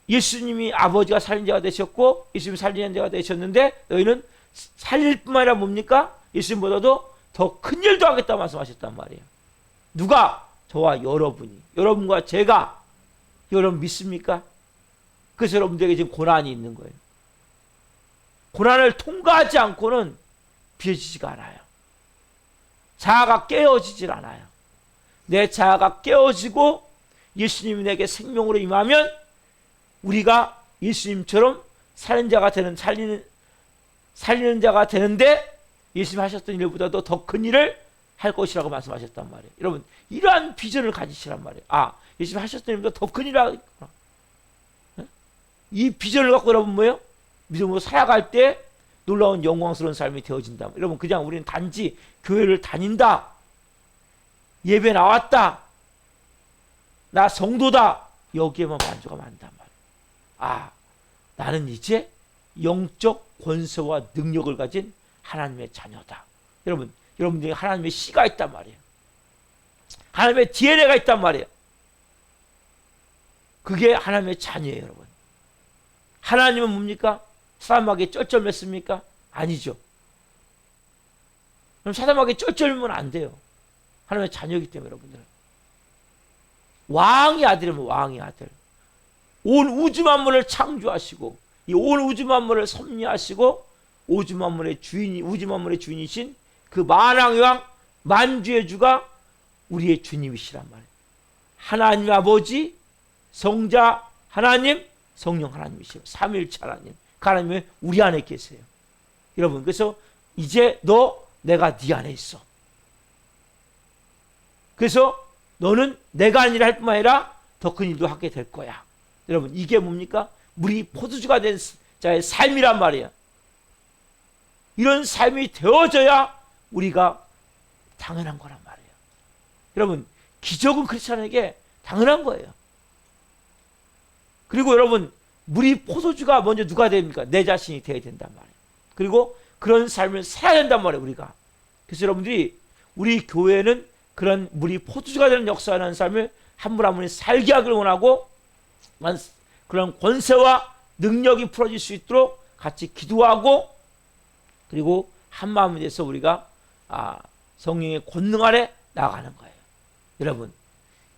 예수님이 아버지가 살린 자가 되셨고 예수님이 살리는 자가 되셨는데 너희는 살릴 뿐만 아니라 뭡니까? 예수님보다도 더 큰 일도 하겠다 말씀하셨단 말이에요. 누가? 저와 여러분이. 여러분과 제가. 여러분 믿습니까? 그래서 여러분들에게 지금 고난이 있는 거예요. 고난을 통과하지 않고는 비어지지가 않아요. 자아가 깨어지질 않아요. 내 자아가 깨어지고 예수님이 내게 생명으로 임하면 우리가 예수님처럼 살리는 자가 살리는 자가 되는데 예수님 하셨던 일보다도 더 큰 일을 할 것이라고 말씀하셨단 말이에요. 여러분 이러한 비전을 가지시란 말이에요. 아, 예수님 하셨던 일보다 더 큰 일을 하겠구나. 이 비전을 갖고 여러분 뭐예요? 믿음으로 살아갈 때 놀라운 영광스러운 삶이 되어진다. 여러분 그냥 우리는 단지 교회를 다닌다. 예배 나왔다. 나 성도다. 여기에만 만족하면 안 된단 말이에요. 아, 나는 이제 영적 권세와 능력을 가진 하나님의 자녀다. 여러분들이 하나님의 씨가 있단 말이에요. 하나님의 DNA가 있단 말이에요. 그게 하나님의 자녀예요, 여러분. 하나님은 뭡니까? 사람에게 쩔쩔맸습니까? 아니죠. 그럼 사람에게 쩔쩔매면 안 돼요. 하나님의 자녀이기 때문에 여러분들은. 왕의 아들이면 왕의 아들. 온 우주 만물을 창조하시고 이 온 우주 만물을 섭리하시고 우주 만물의 주인이신 그 만왕의 왕 만주의 주가 우리의 주님이시란 말이에요. 하나님 아버지, 성자 하나님, 성령 하나님이시요. 삼위일체 하나님. 그 하나님이 우리 안에 계세요. 여러분 그래서 이제 내가 네 안에 있어. 그래서 너는 내가 아니라 할 뿐만 아니라 더 큰 일도 하게 될 거야. 여러분 이게 뭡니까? 우리 포도주가 된 자의 삶이란 말이에요. 이런 삶이 되어져야 우리가 당연한 거란 말이에요. 여러분 기적은 크리스찬에게 당연한 거예요. 그리고 여러분 우리 포도주가 먼저 누가 됩니까? 내 자신이 되어야 된단 말이에요. 그리고 그런 삶을 살아야 된단 말이에요. 우리가. 그래서 여러분들이 우리 교회는 그런 물이 포도주가 되는 역사하는 삶을 한 분 한 분이 살게 하기를 원하고 그런 권세와 능력이 풀어질 수 있도록 같이 기도하고 그리고 한 마음이 돼서 우리가 성령의 권능 아래 나가는 거예요. 여러분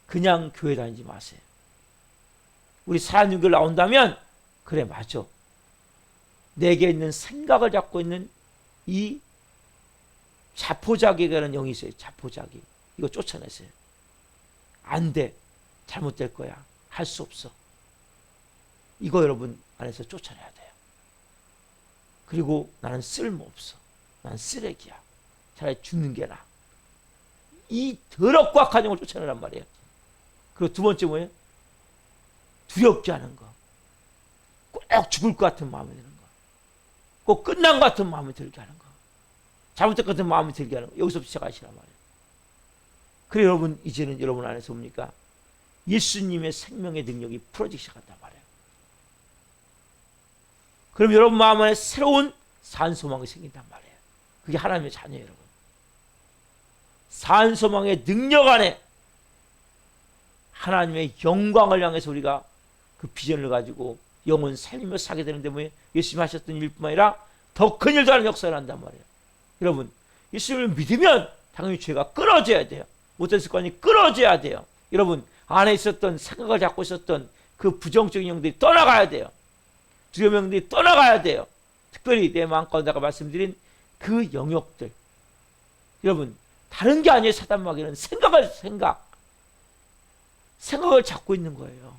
그냥 교회 다니지 마세요. 우리 사랑연결 나온다면 그래 맞아. 내게 있는 생각을 잡고 있는 이 자포자기라는 영이 있어요. 자포자기. 이거 쫓아내세요. 안 돼. 잘못될 거야. 할 수 없어. 이거 여러분 안에서 쫓아내야 돼요. 그리고 나는 쓸모없어. 난 쓰레기야. 차라리 죽는 게 나아. 이 더럽고 악한 영을 쫓아내란 말이에요. 그리고 두 번째 뭐예요? 두렵게 하는 거, 꼭 죽을 것 같은 마음이 드는 거, 꼭 끝난 것 같은 마음이 들게 하는 거, 잘못된 것 같은 마음이 들게 하는 거, 여기서 시작하시란 말이에요. 그래 여러분, 이제는 여러분 안에서 뭡니까? 예수님의 생명의 능력이 풀어지기 시작한단 말이에요. 그럼 여러분 마음 안에 새로운 산소망이 생긴단 말이에요. 그게 하나님의 자녀예요, 여러분. 산소망의 능력 안에 하나님의 영광을 향해서 우리가 그 비전을 가지고 영혼 살리며 사게 되는데 뭐예요? 예수님이 하셨던 일뿐만 아니라 더 큰 일도 하는 역사를 한단 말이에요. 여러분, 예수님을 믿으면 당연히 죄가 끊어져야 돼요. 못된 습관이 끊어져야 돼요. 여러분, 안에 있었던 생각을 잡고 있었던 그 부정적인 영들이 떠나가야 돼요. 두려움 영들이 떠나가야 돼요. 특별히 내 마음 가운데 아까 말씀드린 그 영역들. 여러분, 다른 게 아니에요. 사단 마귀는 생각을 잡고 있는 거예요.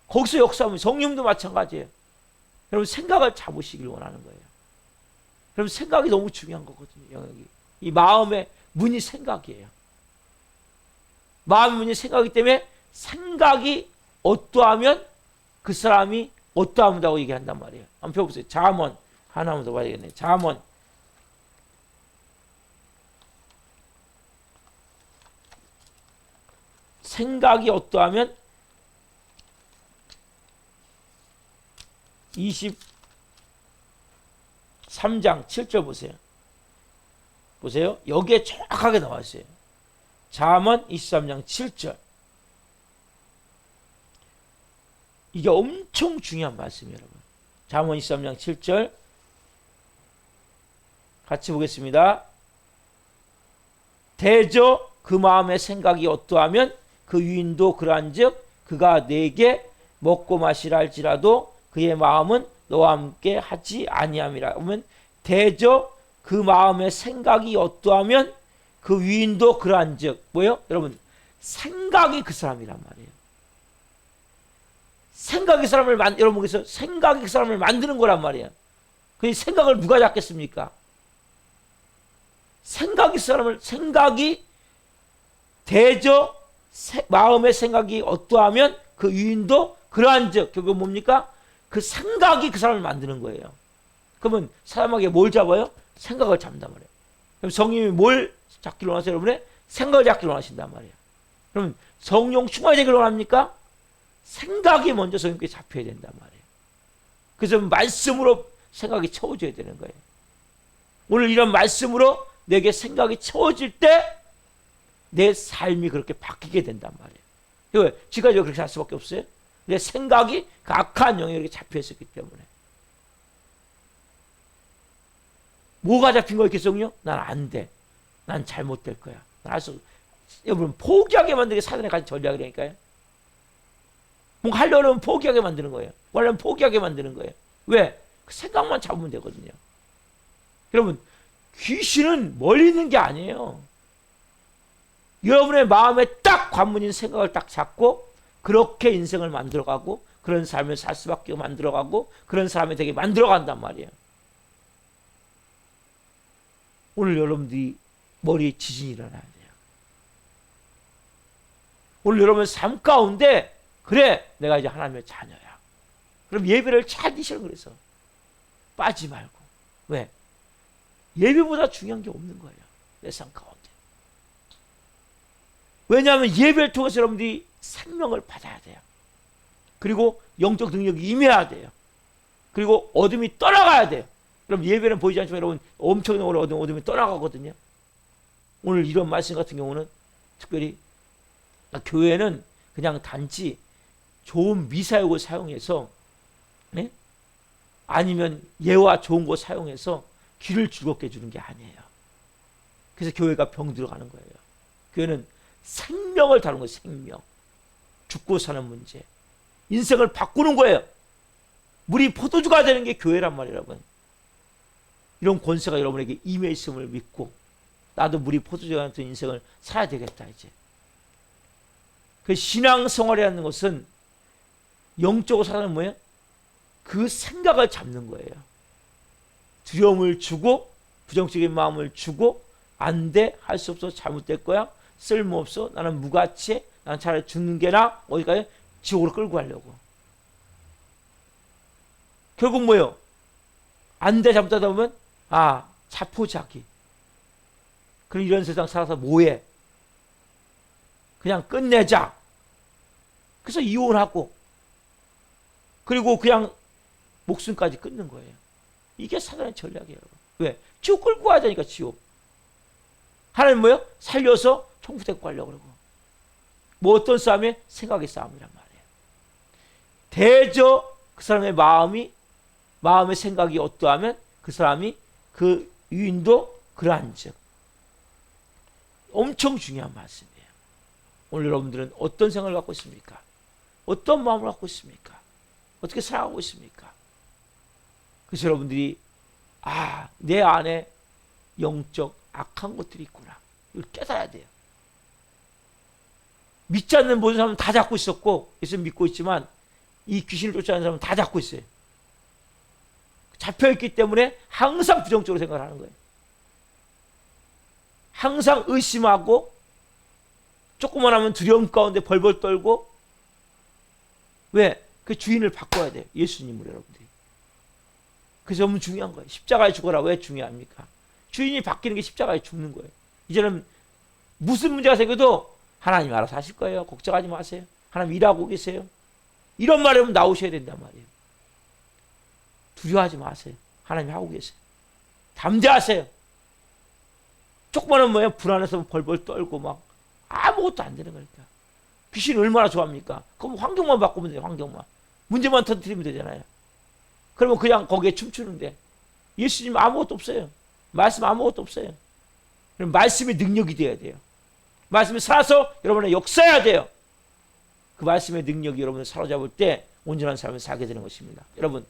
거기서 역사하면 성령도 마찬가지예요. 여러분, 생각을 잡으시길 원하는 거예요. 여러분, 생각이 너무 중요한 거거든요. 영역이. 이 마음의 문이 생각이에요. 마음의 문이 생각이기 때문에 생각이 어떠하면 그 사람이 어떠하다고 얘기한단 말이에요. 한번 펴보세요. 잠언 하나만 더 봐야겠네요. 잠언 생각이 어떠하면 23장 7절 보세요. 보세요. 여기에 정확하게 나와 있어요. 잠언 23장 7절. 이게 엄청 중요한 말씀이에요, 여러분. 잠언 23장 7절 같이 보겠습니다. 대저 그 마음의 생각이 어떠하면 그 유인도 그러한즉 그가 내게 먹고 마시라 할지라도 그의 마음은 너와 함께 하지 아니함이라. 그러면 대저 그 마음의 생각이 어떠하면 그 유인도 그러한즉 뭐예요? 여러분, 생각이 그 사람이란 말이에요. 생각이 여러분께서 생각이 그 사람을 만드는 거란 말이에요. 그 생각을 누가 잡겠습니까? 생각이 대저 마음의 생각이 어떠하면 그 유인도 그러한즉 결국 뭡니까? 그 생각이 그 사람을 만드는 거예요. 그러면 사람에게 뭘 잡아요? 생각을 잡는단 말이에요. 그럼 성령이 뭘 잡기를 원하세요, 여러분의? 생각을 잡기를 원하신단 말이에요. 그러면 성령 충만이 되기를 원합니까? 생각이 먼저 성령께 잡혀야 된단 말이에요. 그래서 말씀으로 생각이 채워져야 되는 거예요. 오늘 이런 말씀으로 내게 생각이 채워질 때 내 삶이 그렇게 바뀌게 된단 말이에요. 지금까지 그렇게 할 수밖에 없어요. 내 생각이 그 악한 영역에 잡혀 있었기 때문에. 뭐가 잡힌 거예요, 성령? 난 안 돼. 난 잘못될 거야. 여러분, 포기하게 만드는 게 사단의 가진 전략이라니까요. 뭔가 하려면 포기하게 만드는 거예요. 뭐 하려면 포기하게 만드는 거예요. 왜? 그 생각만 잡으면 되거든요. 여러분, 귀신은 멀리 있는 게 아니에요. 여러분의 마음에 딱 관문인 생각을 딱 잡고 그렇게 인생을 만들어가고 그런 삶을 살 수밖에 만들어가고 그런 사람이 되게 만들어간단 말이에요. 오늘 여러분들이 머리에 지진이 일어나야 돼요. 오늘 여러분의 삶 가운데 그래, 내가 이제 하나님의 자녀야. 그럼 예배를 잘 드시는 그래서 빠지지 말고. 왜? 예배보다 중요한 게 없는 거예요. 내 삶 가운데. 왜냐하면 예배를 통해서 여러분들이 생명을 받아야 돼요. 그리고 영적 능력이 임해야 돼요. 그리고 어둠이 떠나가야 돼요. 그럼 예배는 보이지 않지만 여러분 엄청난 어둠이 떠나가거든요. 오늘 이런 말씀 같은 경우는 특별히 교회는 그냥 단지 좋은 미사역을 사용해서 네? 아니면 예와 좋은 거 사용해서 귀를 즐겁게 해주는 게 아니에요. 그래서 교회가 병 들어가는 거예요. 교회는 생명을 다루는 거예요. 생명. 죽고 사는 문제. 인생을 바꾸는 거예요. 물이 포도주가 되는 게 교회란 말이라고요. 이런 권세가 여러분에게 임해 있음을 믿고 나도 물이 포도주가 같은 인생을 살아야 되겠다 이제. 그 신앙생활이라는 것은 영적으로 살아가는 뭐예요? 그 생각을 잡는 거예요. 두려움을 주고 부정적인 마음을 주고 안 돼, 할 수 없어, 잘못될 거야, 쓸모없어, 나는 무가치해, 난 차라리 죽는 게나 어디까지 지옥으로 끌고 가려고. 결국 뭐예요? 안 돼 잘못하다 보면 자포자기. 그럼 이런 세상 살아서 뭐해? 그냥 끝내자. 그래서 이혼하고 그리고 그냥 목숨까지 끊는 거예요. 이게 사단의 전략이에요. 왜? 지옥 끌고 가야 되니까 지옥. 하나님 뭐예요? 살려서 천국 데리고 가려고 그러고. 뭐 어떤 싸움에? 생각의 싸움이란 말이에요. 대저 그 사람의 마음의 생각이 어떠하면 그 사람이 그 유인도 그러한즉. 엄청 중요한 말씀이에요. 오늘 여러분들은 어떤 생각을 갖고 있습니까? 어떤 마음을 갖고 있습니까? 어떻게 살아가고 있습니까? 그래서 여러분들이 내 안에 영적 악한 것들이 있구나. 이걸 깨달아야 돼요. 믿지 않는 모든 사람은 다 잡고 있었고 예수 믿고 있지만 이 귀신을 쫓아가는 사람은 다 잡고 있어요. 잡혀있기 때문에 항상 부정적으로 생각을 하는 거예요. 항상 의심하고 조금만 하면 두려움 가운데 벌벌 떨고. 왜? 그 주인을 바꿔야 돼요. 예수님으로 여러분들이. 그래서 너무 중요한 거예요. 십자가에 죽어라. 왜 중요합니까? 주인이 바뀌는 게 십자가에 죽는 거예요. 이제는 무슨 문제가 생겨도 하나님 알아서 하실 거예요. 걱정하지 마세요. 하나님 일하고 계세요. 이런 말이면 나오셔야 된단 말이에요. 두려워하지 마세요. 하나님 하고 계세요. 담대하세요. 조금만 하면 뭐예요? 불안해서 벌벌 떨고 막 아무것도 안 되는 거니까. 귀신이 얼마나 좋아합니까? 그럼 환경만 바꾸면 돼요. 환경만. 문제만 터뜨리면 되잖아요. 그러면 그냥 거기에 춤추는데 예수님 아무것도 없어요. 말씀 아무것도 없어요. 그럼 말씀의 능력이 돼야 돼요. 말씀이 살아서 여러분의 역사해야 돼요. 그 말씀의 능력이 여러분을 사로잡을 때 온전한 삶을 살게 되는 것입니다. 여러분,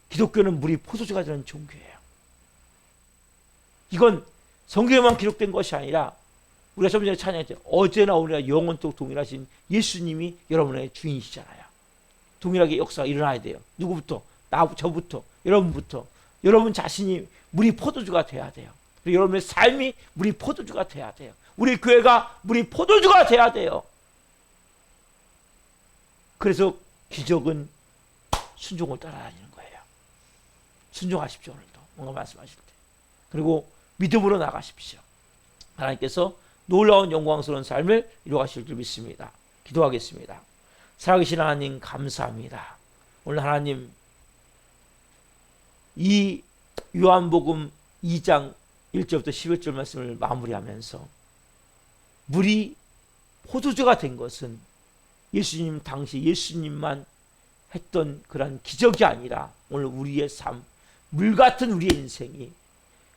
기독교는 물이 포도주가 되는 종교예요. 이건 성경에만 기록된 것이 아니라 우리가 좀 전에 찬양했죠. 어제나 오늘나 영원토록 동일하신 예수님이 여러분의 주인이시잖아요. 동일하게 역사가 일어나야 돼요. 누구부터? 저부터, 여러분부터. 여러분 자신이 물이 포도주가 돼야 돼요. 그리고 여러분의 삶이 물이 포도주가 돼야 돼요. 우리 교회가 물이 포도주가 돼야 돼요. 그래서 기적은 순종을 따라다니는 거예요. 순종하십시오. 오늘도 뭔가 말씀하실 때. 그리고 믿음으로 나가십시오. 하나님께서 놀라운 영광스러운 삶을 이루어가실 줄 믿습니다. 기도하겠습니다. 살아계신 하나님 감사합니다. 오늘 하나님 이 요한복음 2장 1절부터 11절 말씀을 마무리하면서 물이 포도주가 된 것은 예수님 당시 예수님만 했던 그런 기적이 아니라 오늘 우리의 삶, 물 같은 우리의 인생이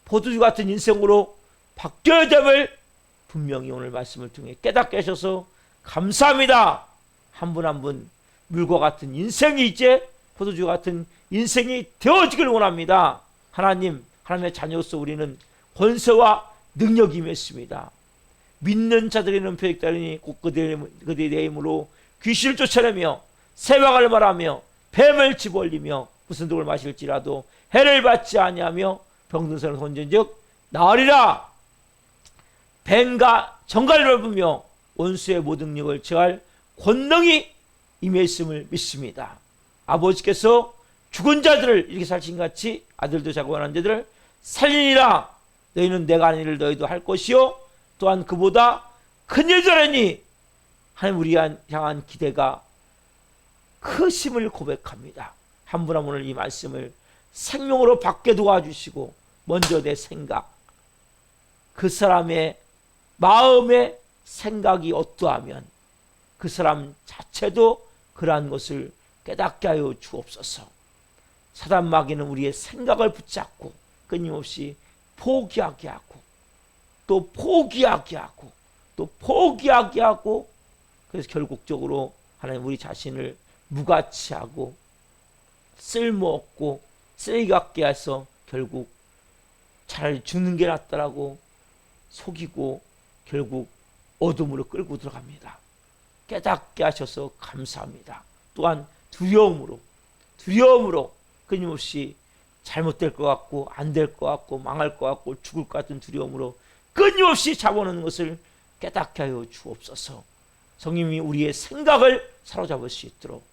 포도주 같은 인생으로 바뀌어야 됨을 분명히 오늘 말씀을 통해 깨닫게 하셔서 감사합니다. 한 분 한 분 물과 같은 인생이 이제 포도주 같은 인생이 되어지길 원합니다. 하나님, 하나님의 자녀로서 우리는 권세와 능력이 임했습니다. 믿는 자들에게는 표적 따르니 곧 그들의 내 힘으로 귀신을 쫓아내며 새박을 말하며 뱀을 집어올리며 무슨 독을 마실지라도 해를 받지 아니하며 병든 사람을 혼전즉 나으리라. 뱀과 정갈을 넓으며 원수의 모든 능력을 제할 권능이 임했음을 믿습니다. 아버지께서 죽은 자들을 이렇게 살신같이 아들도 자고하는 자들을 살리니라. 너희는 내가 하는 일을 너희도 할 것이요 또한 그보다 큰 일을 하리니. 하나님 우리가 향한 기대가 크심을 고백합니다. 한 분 한 분을 이 말씀을 생명으로 받게 도와주시고 먼저 내 생각, 그 사람의 마음의 생각이 어떠하면 그 사람 자체도 그러한 것을 깨닫게 하여 주옵소서. 사단 마귀는 우리의 생각을 붙잡고 끊임없이 포기하게 하고 또 포기하게 하고 또 포기하게 하고 그래서 결국적으로 하나님 우리 자신을 무가치하고 쓸모없고 쓰레기 같게 해서 결국 차라리 죽는 게 낫다라고 속이고 결국 어둠으로 끌고 들어갑니다. 깨닫게 하셔서 감사합니다. 또한 두려움으로 끊임없이 잘못될 것 같고 안 될 것 같고 망할 것 같고 죽을 것 같은 두려움으로 끊임없이 잡아놓는 것을 깨닫게 하여 주옵소서. 성령님이 우리의 생각을 사로잡을 수 있도록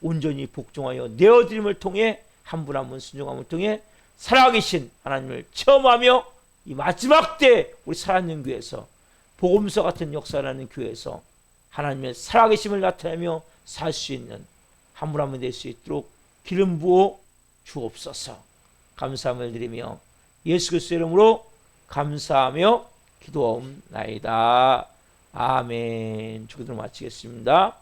온전히 복종하여 내어드림을 통해 한 분 한 분 순종함을 통해 살아계신 하나님을 체험하며 이 마지막 때 우리 살아있는 교회에서 복음서 같은 역사라는 교회에서 하나님의 살아계심을 나타내며 살 수 있는 한 분 한 분 될 수 있도록 기름 부어 주옵소서. 감사함을 드리며 예수 그리스도의 이름으로 감사하며 기도하옵나이다. 아멘. 주기도를 마치겠습니다.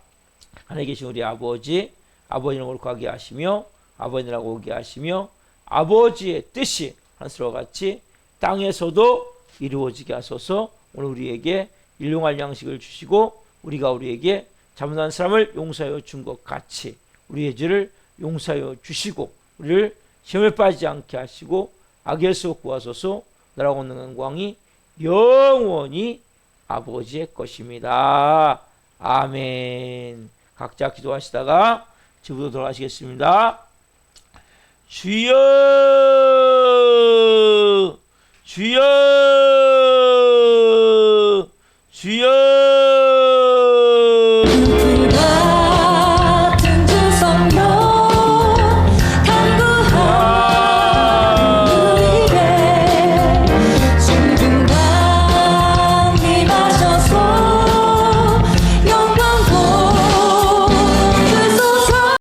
하늘에 계신 우리 아버지, 아버지는 거룩하게 하시며 아버지라고 오게 하시며 아버지의 뜻이 하늘과 같이 땅에서도 이루어지게 하소서. 오늘 우리에게 일용할 양식을 주시고 우리가 우리에게 잘못한 사람을 용서하여 준 것 같이 우리의 죄를 용서하여 주시고 우리를 시험에 빠지지 않게 하시고 악에서 구하소서. 나라고 있는 영광이 영원히 아버지의 것입니다. 아멘. 각자 기도하시다가 집으로 돌아가시겠습니다. 주여 주여